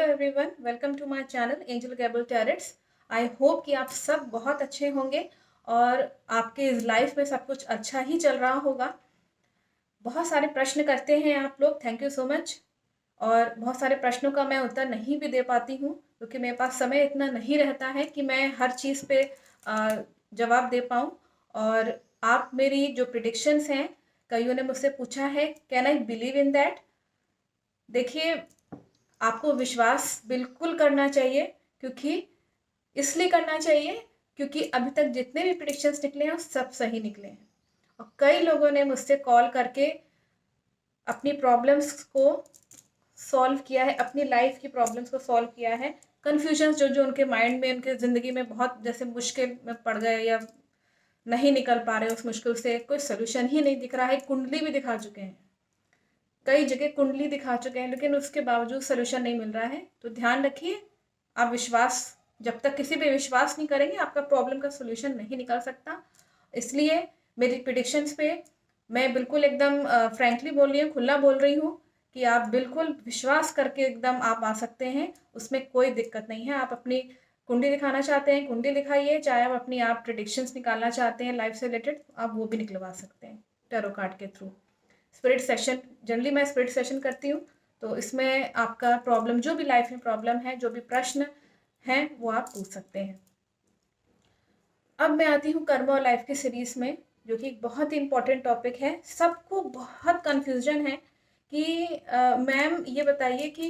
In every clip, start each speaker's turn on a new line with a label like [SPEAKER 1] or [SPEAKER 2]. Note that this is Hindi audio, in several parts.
[SPEAKER 1] Everyone, welcome to my channel Angel Gable Tarots. I hope कि आप सब बहुत अच्छे होंगे और आपके लाइफ में सब कुछ अच्छा ही चल रहा होगा। बहुत सारे प्रश्न करते हैं आप लोग, थैंक यू सो मच। और बहुत सारे प्रश्नों का मैं उत्तर नहीं भी दे पाती हूँ क्योंकि मेरे पास समय इतना नहीं रहता है कि मैं हर चीज़ पे जवाब दे पाऊँ। और आप मेरी जो प्रिडिक्शंस हैं, कईयों ने मुझसे पूछा है can I believe in that. देखिए, आपको विश्वास बिल्कुल करना चाहिए, क्योंकि इसलिए करना चाहिए क्योंकि अभी तक जितने भी प्रिडिक्शंस निकले हैं वो सब सही निकले हैं। और कई लोगों ने मुझसे कॉल करके अपनी प्रॉब्लम्स को सॉल्व किया है, अपनी लाइफ की प्रॉब्लम्स को सॉल्व किया है। कन्फ्यूजन्स जो जो उनके माइंड में, उनके ज़िंदगी में बहुत जैसे मुश्किल में पड़ गए या नहीं निकल पा रहे उस मुश्किल से, कोई सोल्यूशन ही नहीं दिख रहा है। कुंडली भी दिखा चुके हैं, कई जगह कुंडली दिखा चुके हैं, लेकिन उसके बावजूद सोल्यूशन नहीं मिल रहा है। तो ध्यान रखिए, आप विश्वास, जब तक किसी पे विश्वास नहीं करेंगे आपका प्रॉब्लम का सोल्यूशन नहीं निकल सकता। इसलिए मेरी प्रिडिक्शंस पे मैं बिल्कुल एकदम फ्रैंकली बोल रही हूँ, खुला बोल रही हूँ कि आप बिल्कुल विश्वास करके एकदम आप आ सकते हैं, उसमें कोई दिक्कत नहीं है। आप अपनी कुंडली दिखाना चाहते हैं, कुंडली दिखाइए। चाहे आप अपनी आप प्रिडिक्शंस निकालना चाहते हैं लाइफ से रिलेटेड, आप वो भी निकलवा सकते हैं टैरो कार्ड के थ्रू। स्पिरिट सेशन, जनरली मैं स्पिरिट सेशन करती हूँ, तो इसमें आपका प्रॉब्लम, जो भी लाइफ में प्रॉब्लम है, जो भी प्रश्न हैं, वो आप पूछ सकते हैं। अब मैं आती हूँ कर्म और लाइफ के सीरीज में, जो कि एक बहुत ही इंपॉर्टेंट टॉपिक है। सबको बहुत कन्फ्यूजन है कि मैम ये बताइए कि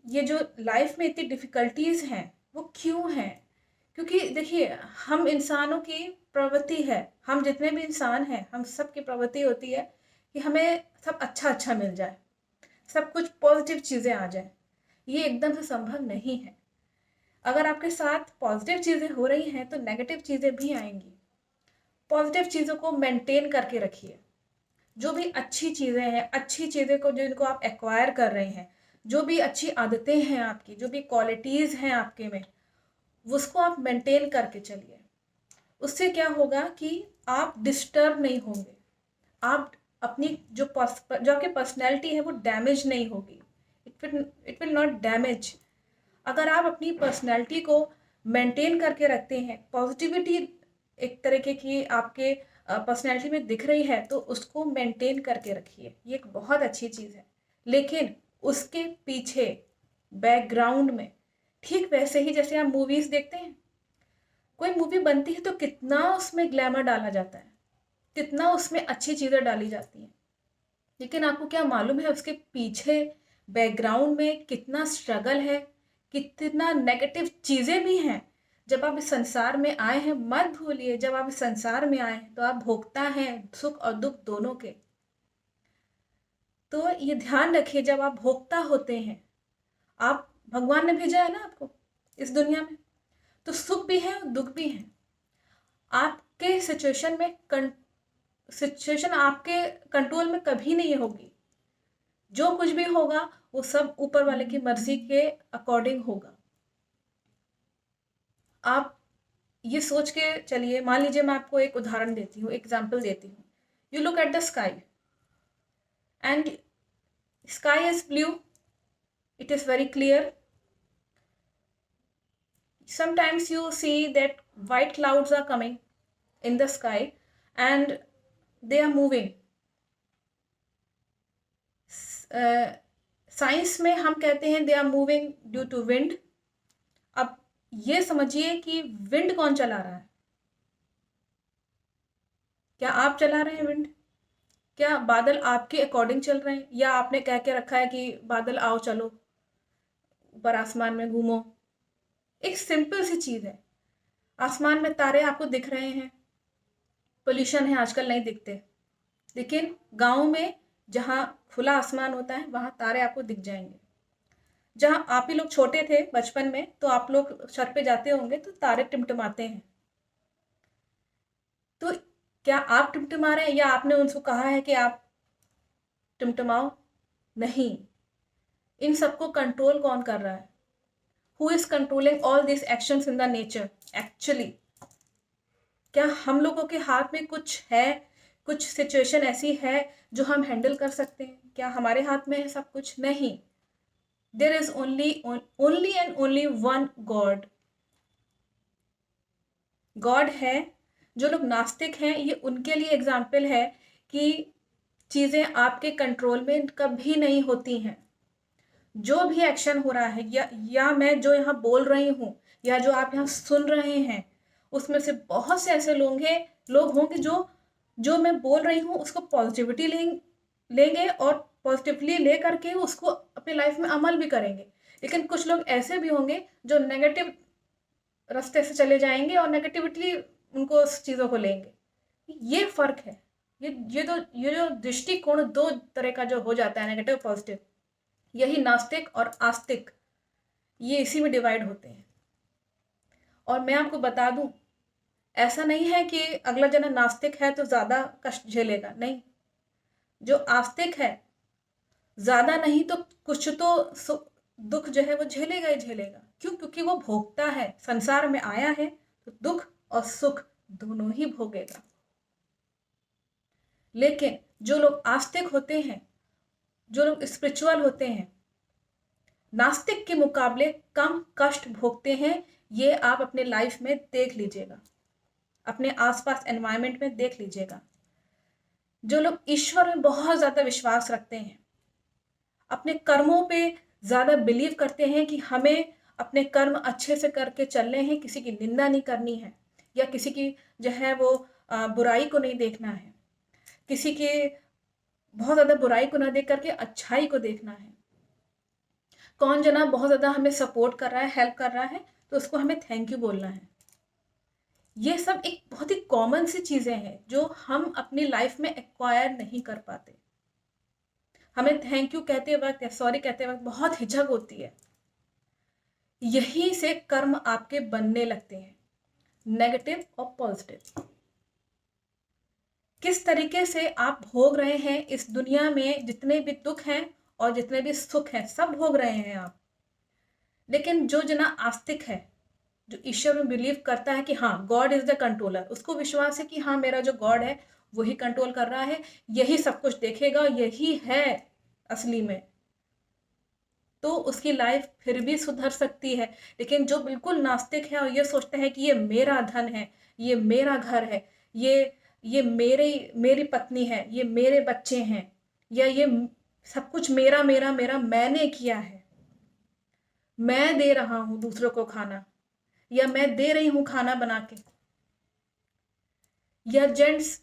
[SPEAKER 1] ये जो लाइफ में इतनी डिफ़िकल्टीज़ हैं वो क्यों हैं। क्योंकि देखिए, हम इंसानों की प्रवृत्ति है, हम जितने भी इंसान हैं, हम सब की प्रवृत्ति होती है कि हमें सब अच्छा अच्छा मिल जाए, सब कुछ पॉजिटिव चीज़ें आ जाए। ये एकदम से संभव नहीं है। अगर आपके साथ पॉजिटिव चीज़ें हो रही हैं तो नेगेटिव चीज़ें भी आएंगी। पॉजिटिव चीज़ों को मेंटेन करके रखिए। जो भी अच्छी चीज़ें हैं, अच्छी चीज़ें को जिनको आप एक्वायर कर रहे हैं, जो भी अच्छी आदतें हैं आपकी, जो भी क्वालिटीज़ हैं आपके में, उसको आप मेंटेन करके चलिए। उससे क्या होगा कि आप डिस्टर्ब नहीं होंगे, आप अपनी जो आपकी पर्सनैलिटी है वो डैमेज नहीं होगी। It will not damage. अगर आप अपनी पर्सनैलिटी को मेंटेन करके रखते हैं, पॉजिटिविटी एक तरीके की आपके पर्सनैलिटी में दिख रही है, तो उसको मेंटेन करके रखिए। ये एक बहुत अच्छी चीज़ है। लेकिन उसके पीछे बैकग्राउंड में, ठीक वैसे ही जैसे आप मूवीज़ देखते हैं, कोई मूवी बनती है तो कितना उसमें ग्लैमर डाला जाता है, कितना उसमें अच्छी चीज़ें डाली जाती हैं, लेकिन आपको क्या मालूम है उसके पीछे बैकग्राउंड में कितना स्ट्रगल है, कितना नेगेटिव चीज़ें भी हैं। जब आप इस संसार में आए हैं, मत भूलिए, जब आप इस संसार में आए हैं तो आप भोगता हैं सुख और दुख दोनों के। तो ये ध्यान रखिए, जब आप भोगता होते हैं, आप, भगवान ने भेजा है ना आपको इस दुनिया में, तो सुख भी है और दुख भी है। आपके सिचुएशन आपके कंट्रोल में कभी नहीं होगी। जो कुछ भी होगा वो सब ऊपर वाले की मर्जी के अकॉर्डिंग होगा। आप ये सोच के चलिए, मान लीजिए मैं आपको एक उदाहरण देती हूँ, एग्जाम्पल देती हूँ। You look at the sky and sky is blue, it is very clear. Sometimes you see that white clouds are coming in the sky and they are moving. Science में हम कहते हैं they are moving due to wind. अब ये समझिए कि विंड कौन चला रहा है? क्या आप चला रहे हैं विंड? क्या बादल आपके अकॉर्डिंग चल रहे हैं, या आपने कह के रखा है कि बादल आओ चलो ऊपर आसमान में घूमो? एक सिंपल सी चीज़ है, आसमान में तारे आपको दिख रहे हैं, पोल्यूशन है आजकल नहीं दिखते, लेकिन गाँव में जहाँ खुला आसमान होता है वहाँ तारे आपको दिख जाएंगे। जहाँ आप ही लोग छोटे थे बचपन में, तो आप लोग छत पे जाते होंगे तो तारे टिमटिमाते हैं। तो क्या आप टिमटिमा रहे हैं या आपने उनको कहा है कि आप टिमटिमाओ? नहीं। इन सबको कंट्रोल कौन कर रहा है? Who is controlling all this actions in the nature actually? क्या हम लोगों के हाथ में कुछ है, कुछ सिचुएशन ऐसी है जो हम हैंडल कर सकते हैं? क्या हमारे हाथ में है सब कुछ? नहीं। There is only and only one god. God है। जो लोग नास्तिक हैं ये उनके लिए एग्जाम्पल है कि चीज़ें आपके कंट्रोल में कभी नहीं होती हैं। जो भी एक्शन हो रहा है या मैं जो यहाँ बोल रही हूँ या जो आप यहाँ सुन रहे हैं, उसमें से बहुत से ऐसे लोग होंगे जो मैं बोल रही हूँ उसको पॉजिटिविटी लेंगे और पॉजिटिवली ले करके उसको अपनी लाइफ में अमल भी करेंगे। लेकिन कुछ लोग ऐसे भी होंगे जो नेगेटिव रास्ते से चले जाएंगे और नेगेटिविटी उनको उस चीज़ों को लेंगे। ये फर्क है। ये जो दृष्टिकोण दो तरह का जो हो जाता है, नेगेटिव पॉजिटिव, यही नास्तिक और आस्तिक, ये इसी में डिवाइड होते हैं। और मैं आपको बता दूं, ऐसा नहीं है कि अगला जना नास्तिक है तो ज़्यादा कष्ट झेलेगा, नहीं। जो आस्तिक है ज़्यादा नहीं तो कुछ तो दुख जो है वो झेलेगा ही झेलेगा। क्यों? क्योंकि वो भोगता है, संसार में आया है तो दुख और सुख दोनों ही भोगेगा। लेकिन जो लोग आस्तिक होते हैं, जो लोग स्पिरिचुअल होते हैं, नास्तिक के मुकाबले कम कष्ट भोगते हैं। ये आप अपने लाइफ में देख लीजिएगा, अपने आसपास एनवायरनमेंट में देख लीजिएगा। जो लोग ईश्वर में बहुत ज़्यादा विश्वास रखते हैं, अपने कर्मों पे ज़्यादा बिलीव करते हैं कि हमें अपने कर्म अच्छे से करके चलने हैं, किसी की निंदा नहीं करनी है या किसी की जो है वो बुराई को नहीं देखना है, किसी के बहुत ज़्यादा बुराई को ना देख करके अच्छाई को देखना है। कौन जना बहुत ज़्यादा हमें सपोर्ट कर रहा है, हेल्प कर रहा है, तो उसको हमें थैंक यू बोलना है। ये सब एक बहुत ही कॉमन सी चीज़ें हैं जो हम अपनी लाइफ में एक्वायर नहीं कर पाते। हमें थैंक यू कहते वक्त या सॉरी कहते वक्त बहुत हिचक होती है। यही से कर्म आपके बनने लगते हैं, नेगेटिव और पॉजिटिव। किस तरीके से आप भोग रहे हैं इस दुनिया में, जितने भी दुख हैं और जितने भी सुख हैं सब भोग रहे हैं आप। लेकिन जो जना आस्तिक है, जो ईश्वर में बिलीव करता है कि हाँ गॉड इज द कंट्रोलर, उसको विश्वास है कि हाँ मेरा जो गॉड है वही कंट्रोल कर रहा है, यही सब कुछ देखेगा, यही है असली में, तो उसकी लाइफ फिर भी सुधर सकती है। लेकिन जो बिल्कुल नास्तिक है और ये सोचता है कि ये मेरा धन है, ये मेरा घर है, ये मेरी पत्नी है, ये मेरे बच्चे हैं, या ये सब कुछ मेरा मेरा मेरा मैंने किया है, मैं दे रहा हूँ दूसरों को खाना, या मैं दे रही हूँ खाना बना के। या जेंट्स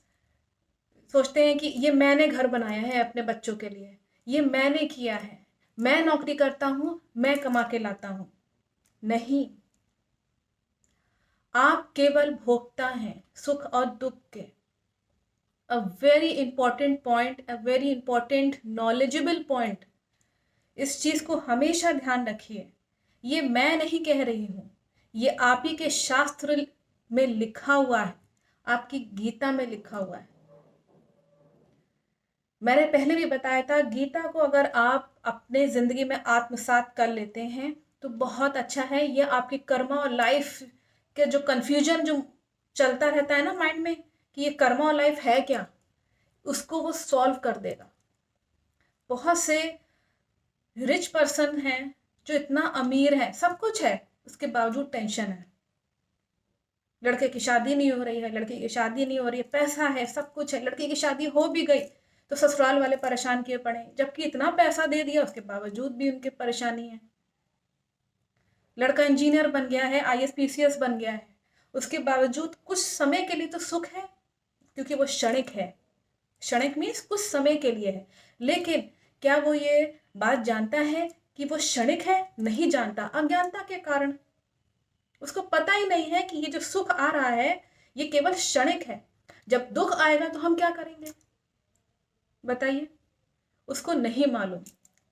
[SPEAKER 1] सोचते हैं कि ये मैंने घर बनाया है अपने बच्चों के लिए, ये मैंने किया है, मैं नौकरी करता हूं, मैं कमा के लाता हूं। नहीं, आप केवल भोगता हैं सुख और दुख के। A very important point, a very important knowledgeable point. इस चीज को हमेशा ध्यान रखिए। ये मैं नहीं कह रही हूं, ये आप ही के शास्त्र में लिखा हुआ है, आपकी गीता में लिखा हुआ है। मैंने पहले भी बताया था, गीता को अगर आप अपने ज़िंदगी में आत्मसात कर लेते हैं तो बहुत अच्छा है। ये आपकी कर्मा और लाइफ के जो कन्फ्यूजन जो चलता रहता है ना माइंड में कि ये कर्मा और लाइफ है क्या, उसको वो सॉल्व कर देगा। बहुत से रिच पर्सन हैं जो इतना अमीर है, सब कुछ है, उसके बावजूद टेंशन है। लड़के की शादी नहीं हो रही है, लड़की की शादी नहीं हो रही है, पैसा है, सब कुछ है, लड़की की शादी हो भी गई तो ससुराल वाले परेशान किए पड़े, जबकि इतना पैसा दे दिया उसके बावजूद भी उनके परेशानी है। लड़का इंजीनियर बन गया है, आईएएस पीसीएस बन गया है, उसके बावजूद कुछ समय के लिए तो सुख है क्योंकि वो क्षणिक है। क्षणिक मीन्स कुछ समय के लिए है। लेकिन क्या वो ये बात जानता है कि वो क्षणिक है? नहीं जानता, अज्ञानता के कारण। उसको पता ही नहीं है कि ये जो सुख आ रहा है ये केवल क्षणिक है। जब दुख आएगा तो हम क्या करेंगे बताइए? उसको नहीं मालूम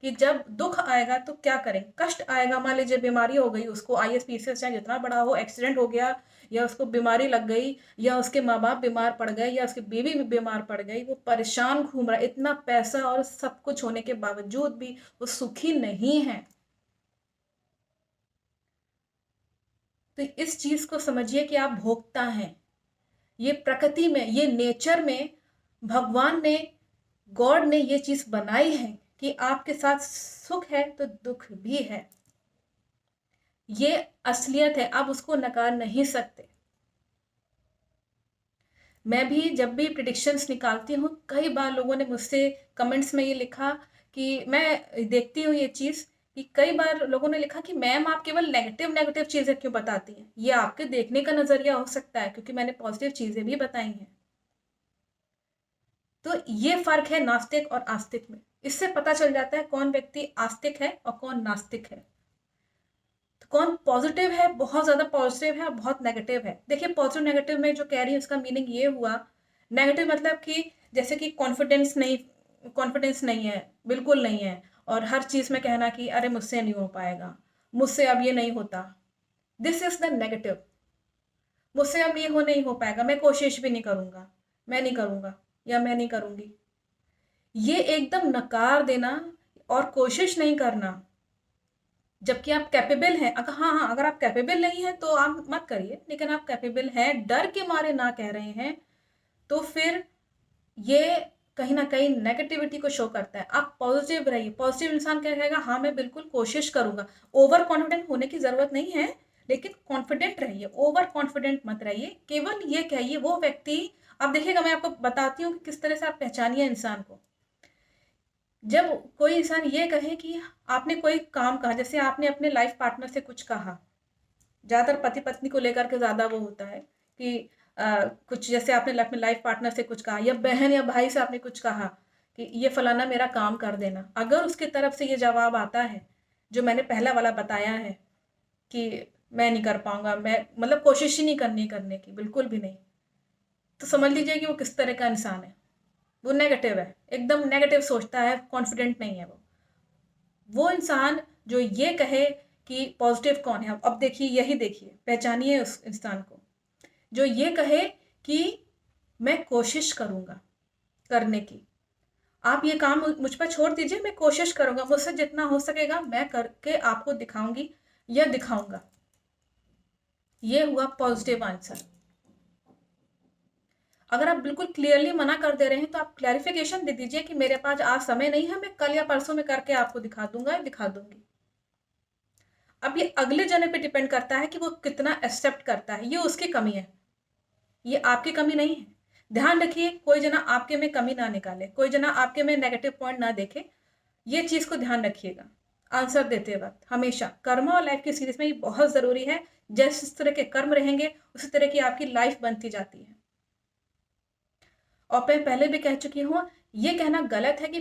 [SPEAKER 1] कि जब दुख आएगा तो क्या करें, कष्ट आएगा। मान लीजिए बीमारी हो गई उसको, आईएएस पीसीएस चाहे जितना बड़ा हो, एक्सीडेंट हो गया या उसको बीमारी लग गई या उसके माँ बाप बीमार पड़ गए या उसकी बीवी भी बीमार पड़ गई, वो परेशान घूम रहा है, इतना पैसा और सब कुछ होने के बावजूद भी वो सुखी नहीं है। तो इस चीज को समझिए कि आप भोगता हैं। ये प्रकृति में, ये नेचर में भगवान ने, गॉड ने ये चीज बनाई है कि आपके साथ सुख है तो दुख भी है। ये असलियत है, आप उसको नकार नहीं सकते। मैं भी जब भी प्रिडिक्शंस निकालती हूँ, कई बार लोगों ने मुझसे कमेंट्स में ये लिखा कि मैं देखती हूँ ये चीज़ कि कई बार लोगों ने लिखा कि मैम आप केवल नेगेटिव नेगेटिव चीज़ें क्यों बताती हैं? ये आपके देखने का नज़रिया हो सकता है, क्योंकि मैंने पॉजिटिव चीज़ें भी बताई हैं। तो ये फ़र्क है नास्तिक और आस्तिक में। इससे पता चल जाता है कौन व्यक्ति आस्तिक है और कौन नास्तिक है। तो कौन पॉजिटिव है, बहुत ज़्यादा पॉजिटिव है और बहुत नेगेटिव है। देखिए पॉजिटिव नेगेटिव में जो कह रही हूँ उसका मीनिंग ये हुआ, नेगेटिव मतलब कि जैसे कि कॉन्फिडेंस नहीं है, बिल्कुल नहीं है, और हर चीज़ में कहना कि अरे मुझसे नहीं हो पाएगा, मुझसे अब ये नहीं होता। This is the negative. मुझसे अब ये नहीं हो पाएगा, मैं कोशिश भी नहीं करूँगा, मैं नहीं करूँगा या मैं नहीं करूँगी। ये एकदम नकार देना और कोशिश नहीं करना, जबकि आप कैपेबल हैं। हाँ, अगर आप कैपेबल नहीं हैं तो आप मत करिए, लेकिन आप कैपेबल हैं, डर के मारे ना कह रहे हैं, तो फिर ये कहीं न कहीं नेगेटिविटी को शो करता है। आप पॉज़िटिव रहिए, पॉज़िटिव इंसान क्या कहेगा, हाँ, मैं बिल्कुल कोशिश करूँगा। ओवर कॉन्फिडेंट होने की ज़रूरत नहीं है, लेकिन कॉन्फिडेंट रहिए, ओवर कॉन्फिडेंट मत रहिए। केवल ये कहिए, वो व्यक्ति, अब देखिएगा मैं आपको बताती हूँ कि किस तरह से आप पहचानिए इंसान को। जब कोई इंसान ये कहे कि आपने कोई काम कहा, जैसे आपने अपने लाइफ पार्टनर से कुछ कहा, ज़्यादातर पति पत्नी को लेकर के ज़्यादा वो होता है कि कुछ जैसे आपने अपने लाइफ पार्टनर से कुछ कहा या बहन या भाई से आपने कुछ कहा कि ये फलाना मेरा काम कर देना, अगर उसकी तरफ से ये जवाब आता है जो मैंने पहला वाला बताया है कि मैं नहीं कर पाऊंगा, मैं मतलब कोशिश ही नहीं करनी करने की, बिल्कुल भी नहीं, तो समझ लीजिए कि वो किस तरह का इंसान है। वो नेगेटिव है, एकदम नेगेटिव सोचता है, कॉन्फिडेंट नहीं है वो इंसान जो ये कहे कि पॉजिटिव कौन है। अब देखिए, यही देखिए, पहचानिए उस इंसान को जो ये कहे कि मैं कोशिश करूंगा करने की, आप ये काम मुझ पर छोड़ दीजिए, मैं कोशिश करूंगा, मुझसे जितना हो सकेगा मैं करके आपको दिखाऊंगी या दिखाऊंगा। ये हुआ पॉजिटिव आंसर। अगर आप बिल्कुल क्लियरली मना कर दे रहे हैं तो आप क्लैरिफिकेशन दे दीजिए कि मेरे पास आज समय नहीं है, मैं कल या परसों में करके आपको दिखा दूंगा या दिखा दूंगी। अब ये अगले जने पे डिपेंड करता है कि वो कितना एक्सेप्ट करता है, ये उसकी कमी है, ये आपकी कमी नहीं है। ध्यान रखिए, कोई जना आपके में कमी ना निकाले, कोई जना आपके में नेगेटिव पॉइंट ना देखे, ये चीज को ध्यान रखिएगा आंसर देते वक्त हमेशा। कर्म और लाइफ की सीरीज में ये बहुत जरूरी है। जिस तरह के कर्म रहेंगे उसी तरह की आपकी लाइफ बनती जाती है। और मैं पहले भी कह चुकी हूँ, ये कहना गलत है कि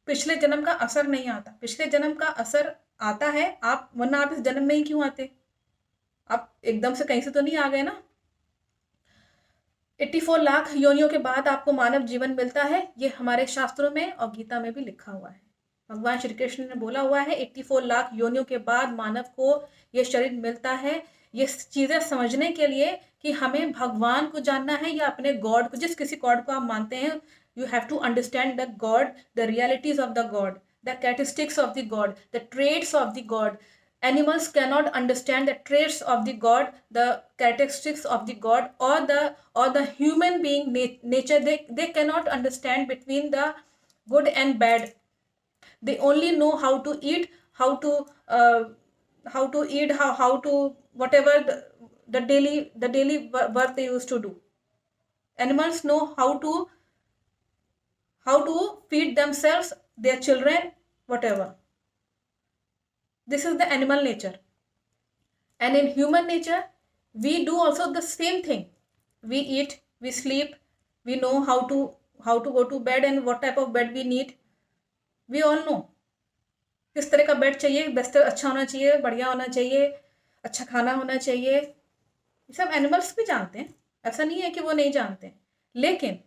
[SPEAKER 1] पिछले जन्म का असर नहीं आता। पिछले जन्म का असर आता है, आप वरना आप इस जन्म में ही क्यों आते? आप एकदम से कहीं से तो नहीं आ गए ना। 84 लाख योनियों के बाद आपको मानव जीवन मिलता है, ये हमारे शास्त्रों में और गीता में भी लिखा हुआ है। भगवान श्री कृष्ण ने बोला हुआ है 84 लाख योनियों के बाद मानव को ये शरीर मिलता है, ये चीजें समझने के लिए कि हमें भगवान को जानना है या अपने गॉड को, जिस किसी गॉड को आप मानते हैं। You have to understand the god, the realities of the god, the characteristics of the god, the traits of the god. Animals cannot understand the traits of the god, the characteristics of the god, or the human being nature. They cannot understand between the good and bad. They only know how to eat, uh, how to eat, how to whatever the daily work they used to do. Animals know how to feed themselves, their children, whatever. This is the animal nature. And in human nature, we do also the same thing. We eat, we sleep, we know how to go to bed and what type of bed we need. We all know. किस तरह का बेड चाहिए, बिस्तर अच्छा होना चाहिए, बढ़िया होना चाहिए, अच्छा खाना होना चाहिए, ये सब एनिमल्स भी जानते हैं, ऐसा नहीं है कि वो नहीं जानते हैं। लेकिन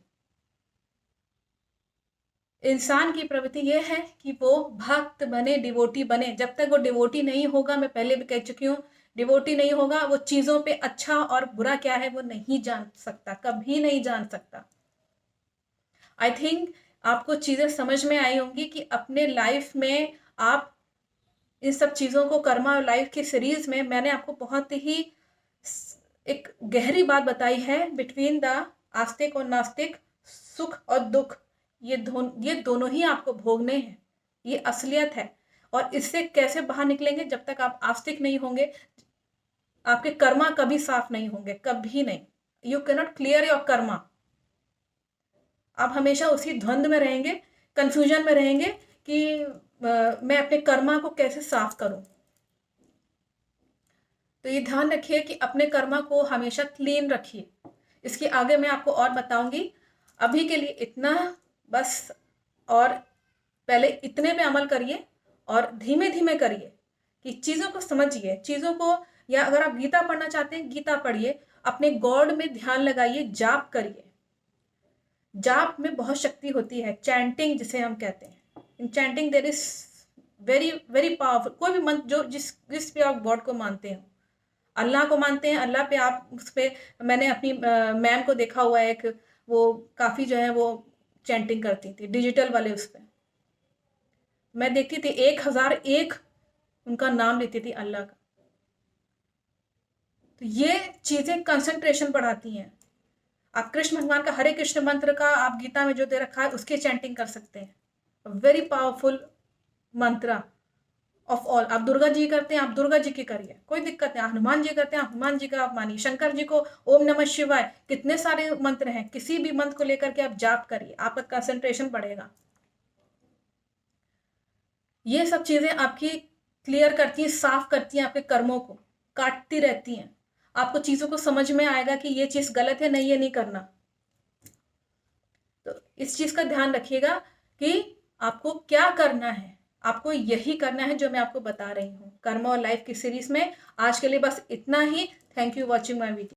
[SPEAKER 1] इंसान की प्रवृत्ति ये है कि वो भक्त बने, डिवोटी बने। जब तक वो डिवोटी नहीं होगा, मैं पहले भी कह चुकी हूँ, डिवोटी नहीं होगा, वो चीजों पे अच्छा और बुरा क्या है वो नहीं जान सकता, कभी नहीं जान सकता। आई थिंक आपको चीजें समझ में आई होंगी कि अपने लाइफ में आप इन सब चीजों को, कर्मा और लाइफ की सीरीज में मैंने आपको बहुत ही एक गहरी बात बताई है बिटवीन द आस्तिक और नास्तिक, सुख और दुख, ये दोनों ही आपको भोगने हैं। ये असलियत है। और इससे कैसे बाहर निकलेंगे? जब तक आप आस्तिक नहीं होंगे, आपके कर्मा कभी साफ नहीं होंगे, कभी नहीं। You can not clear your Karma. आप हमेशा उसी द्वंद में रहेंगे, कंफ्यूजन में रहेंगे कि मैं अपने कर्मा को कैसे साफ करूं। तो ये ध्यान रखिए कि अपने कर्मा को हमेशा क्लीन रखिए। इसके आगे मैं आपको और बताऊंगी। अभी के लिए इतना बस। और पहले इतने पे अमल करिए और धीमे धीमे करिए कि चीज़ों को समझिए, चीज़ों को। या अगर आप गीता पढ़ना चाहते हैं, गीता पढ़िए, अपने गॉड में ध्यान लगाइए, जाप करिए। जाप में बहुत शक्ति होती है, चैंटिंग जिसे हम कहते हैं। In chanting there is very very powerful. कोई भी मंत्र जो जिस पे आप गॉड को मानते हैं, अल्लाह को मानते हैं, अल्लाह पे आप उस पे, मैंने अपनी मैम को देखा हुआ है, एक वो काफ़ी जो है वो चैंटिंग करती थी डिजिटल वाले उस पे। मैं देखती थी 1001 उनका नाम लेती थी अल्लाह का। तो ये चीज़ें कंसंट्रेशन बढ़ाती हैं। आप कृष्ण भगवान का हरे कृष्ण मंत्र का आप गीता में जो दे रखा है उसकी चैंटिंग कर सकते हैं। वेरी पावरफुल मंत्र ऑफ ऑल। आप दुर्गा जी करते हैं, आप दुर्गा जी की करिए, कोई दिक्कत नहीं। हनुमान जी करते हैं, हनुमान जी का आप मानिए। शंकर जी को ओम नमः शिवाय, कितने सारे मंत्र हैं, किसी भी मंत्र को लेकर के आप जाप करिए, आपका कंसंट्रेशन बढ़ेगा। ये सब चीजें आपकी क्लियर करती हैं, साफ करती हैं, आपके कर्मों को काटती रहती हैं। आपको चीजों को समझ में आएगा कि ये चीज गलत है, नहीं ये नहीं करना। तो इस चीज का ध्यान रखिएगा कि आपको क्या करना है। आपको यही करना है जो मैं आपको बता रही हूँ कर्म और लाइफ की सीरीज में। आज के लिए बस इतना ही। Thank you watching my video.